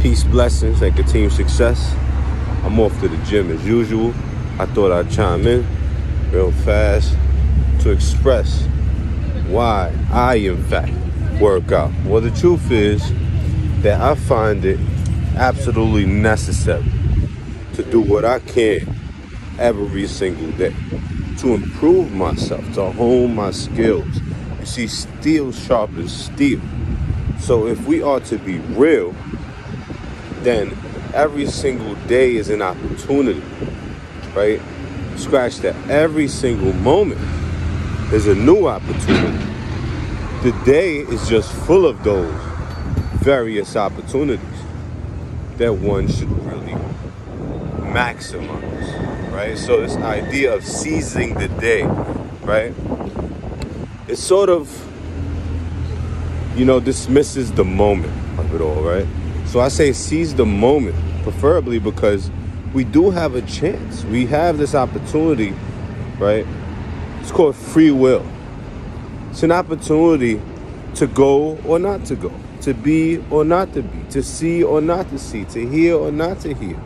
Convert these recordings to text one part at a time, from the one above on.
Peace, blessings, and continued success. I'm off to the gym as usual. I thought I'd chime in real fast to express why I, in fact, work out. Well, the truth is that I find it absolutely necessary to do what I can every single day to improve myself, to hone my skills. You see, steel sharpens steel. So if we are to be real, then every single day is an opportunity, right? Scratch that. Every single moment is a new opportunity. The day is just full of those various opportunities that one should really maximize, right? So this idea of seizing the day, right? It sort of, dismisses the moment of it all, right? So I say seize the moment, preferably because we do have a chance. We have this opportunity, right? It's called free will. It's an opportunity to go or not to go, to be or not to be, to see or not to see, to hear or not to hear,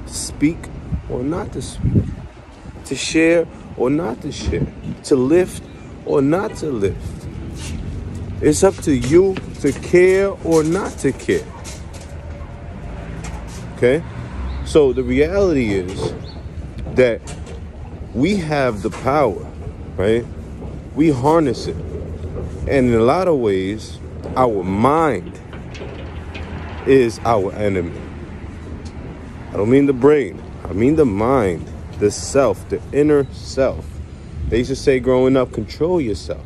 to speak or not to speak, to share or not to share, to lift or not to lift. It's up to you to care or not to care. Okay? So the reality is that we have the power, right? We harness it. And in a lot of ways, our mind is our enemy. I don't mean the brain. I mean the mind, the self, the inner self. They used to say growing up, control yourself.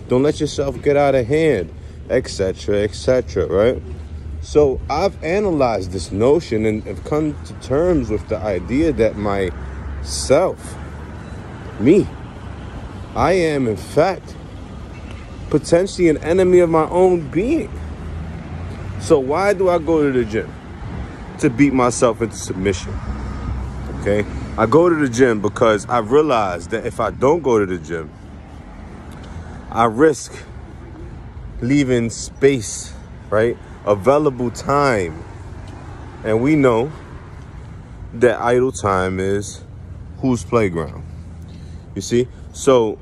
Don't let yourself get out of hand, etc., etc., right? So I've analyzed this notion and have come to terms with the idea that myself, me, I am in fact potentially an enemy of my own being. So why do I go to the gym? To beat myself into submission. Okay? I go to the gym because I realize that if I don't go to the gym, I risk leaving space, right? Available time. And we know that idle time is whose playground. You see? So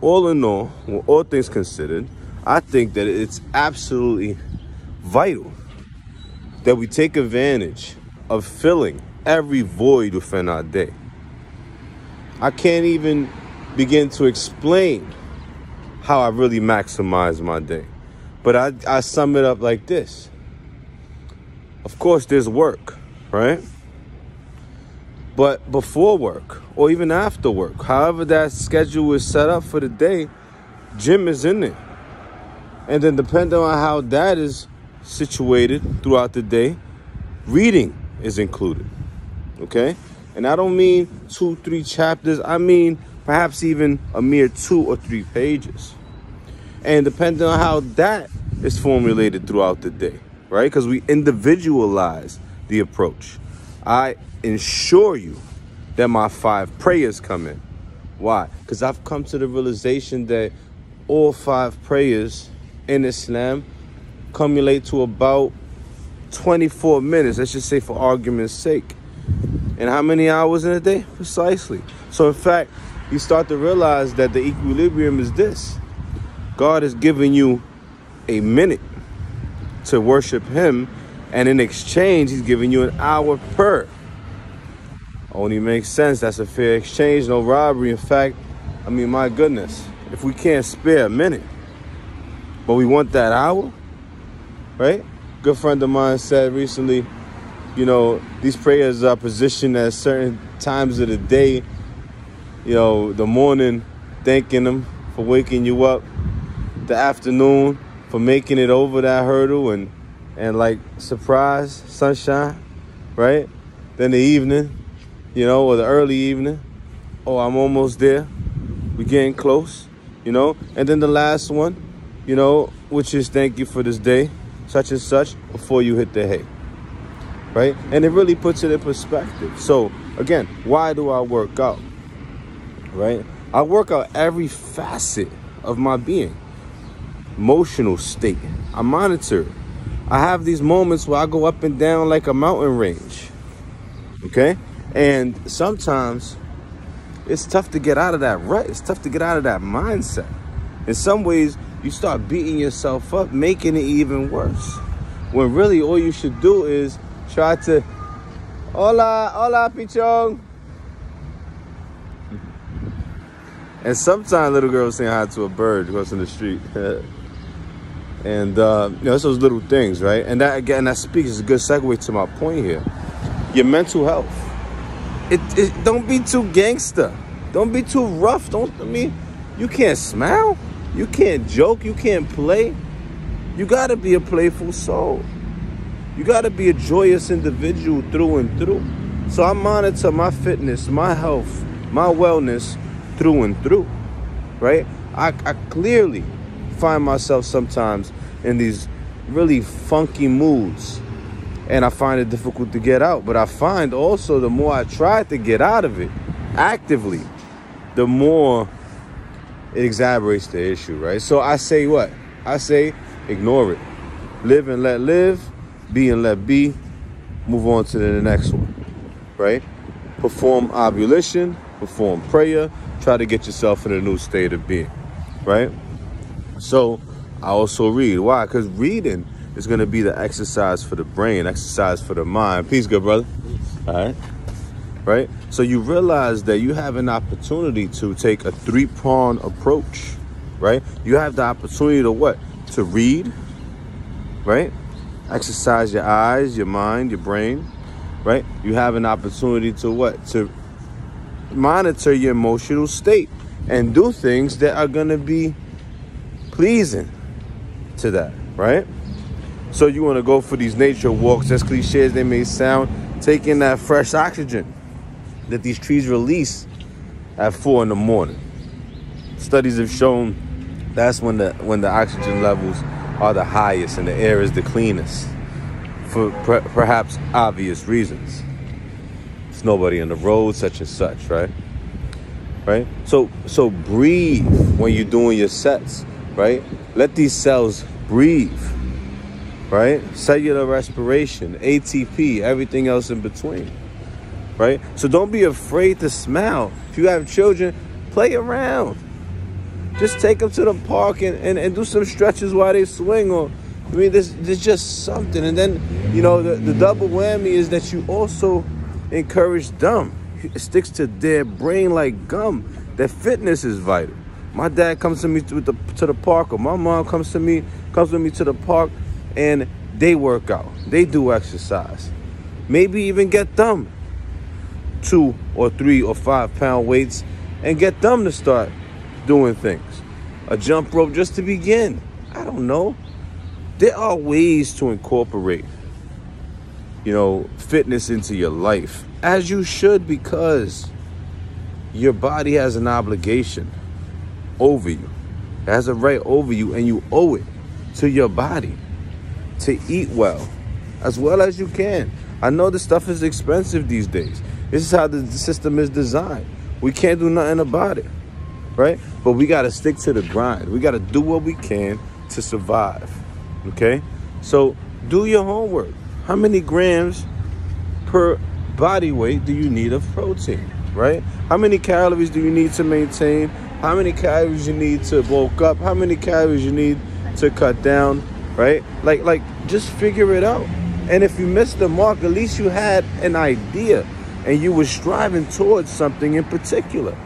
all in all things considered, I think that it's absolutely vital that we take advantage of filling every void within our day. I can't even begin to explain how I really maximize my day. But I sum it up like this. Of course, there's work, right? But before work or even after work, however that schedule is set up for the day, gym is in there. And then depending on how that is situated throughout the day, reading is included, okay? And I don't mean 2-3 chapters. I mean perhaps even a mere 2 or 3 pages. And depending on how that is formulated throughout the day, right? Because we individualize the approach. I ensure you that my 5 prayers come in. Why? Because I've come to the realization that all 5 prayers in Islam cumulate to about 24 minutes, let's just say for argument's sake. And how many hours in a day? Precisely. So in fact, you start to realize that the equilibrium is this. God has given you a minute to worship him, and in exchange, he's giving you an hour per. Only makes sense. That's a fair exchange, no robbery. In fact, I mean, my goodness, if we can't spare a minute, but we want that hour, right? Good friend of mine said recently, these prayers are positioned at certain times of the day, the morning, thanking him for waking you up, the afternoon for making it over that hurdle and like surprise, sunshine, right? Then the evening, or the early evening, oh, I'm almost there, we're getting close, and then the last one, which is thank you for this day, such and such, before you hit the hay, right? And it really puts it in perspective. So again, why do I work out, right? I work out every facet of my being. Emotional state. I monitor I have these moments where I go up and down like a mountain range. Okay? And sometimes it's tough to get out of that rut. It's tough to get out of that mindset. In some ways, you start beating yourself up, making it even worse. When really all you should do is try to, hola, pichong. And sometimes little girls saying hi to a bird crossing the street. And, it's those little things, right? And that, again, that speaks, is a good segue to my point here. Your mental health. Don't be too gangster. Don't be too rough. You can't smile. You can't joke. You can't play. You got to be a playful soul. You got to be a joyous individual through and through. So I monitor my fitness, my health, my wellness through and through, right? I clearly find myself sometimes in these really funky moods, and I find it difficult to get out. But I find also the more I try to get out of it actively, the more it exacerbates the issue, right? So I say what? I say ignore it. Live and let live, be and let be, move on to the next one, right? Perform ablution, perform prayer, try to get yourself in a new state of being, right? So I also read. Why? Because reading is going to be the exercise for the brain, exercise for the mind. Peace, good brother. All right. Right? So you realize that you have an opportunity to take a three-pronged approach, right? You have the opportunity to what? To read, right? Exercise your eyes, your mind, your brain, right? You have an opportunity to what? To monitor your emotional state and do things that are going to be pleasing to that, right? So you want to go for these nature walks, as cliche as they may sound, taking that fresh oxygen that these trees release at 4 in the morning. Studies have shown that's when the oxygen levels are the highest and the air is the cleanest, for perhaps obvious reasons. There's nobody on the road, such and such, right? Right? So breathe when you're doing your sets, right? Let these cells breathe, right? Cellular respiration, ATP, everything else in between, right? So don't be afraid to smile. If you have children, play around. Just take them to the park and do some stretches while they swing. Or, I mean, there's just something. And then, the double whammy is that you also encourage them. It sticks to their brain like gum. That fitness is vital. My dad comes to me to the park, or my mom comes with me to the park, and they work out. They do exercise. Maybe even get them 2 or 3 or 5 pound weights and get them to start doing things. A jump rope just to begin. I don't know. There are ways to incorporate, fitness into your life, as you should, because your body has an obligation over you. It has a right over you, and you owe it to your body to eat well as you can. I know this stuff is expensive these days. This is how the system is designed. We can't do nothing about it, right? But we got to stick to the grind. We got to do what we can to survive, okay? So do your homework. How many grams per body weight do you need of protein, right? How many calories do you need to maintain? How many calories you need to bulk up? How many calories you need to cut down, right? Like just figure it out. And if you missed the mark, at least you had an idea and you were striving towards something in particular,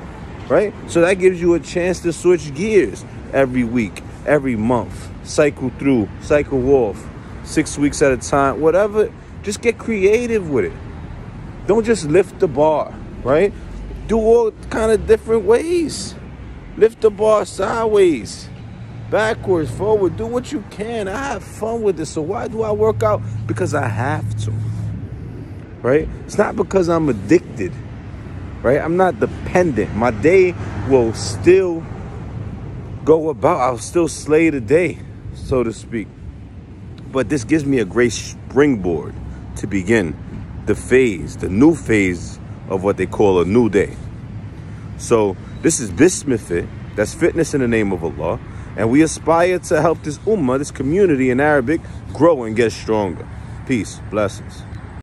right? So that gives you a chance to switch gears every week, every month, cycle through, cycle off, 6 weeks at a time, whatever. Just get creative with it. Don't just lift the bar, right? Do all kind of different ways. Lift the bar sideways, backwards, forward. Do what you can. I have fun with this. So why do I work out? Because I have to, right? It's not because I'm addicted, right? I'm not dependent. My day will still go about. I'll still slay the day, so to speak. But this gives me a great springboard to begin the new phase of what they call a new day. So this is Bismillah. That's fitness in the name of Allah. And we aspire to help this ummah, this community in Arabic, grow and get stronger. Peace. Blessings.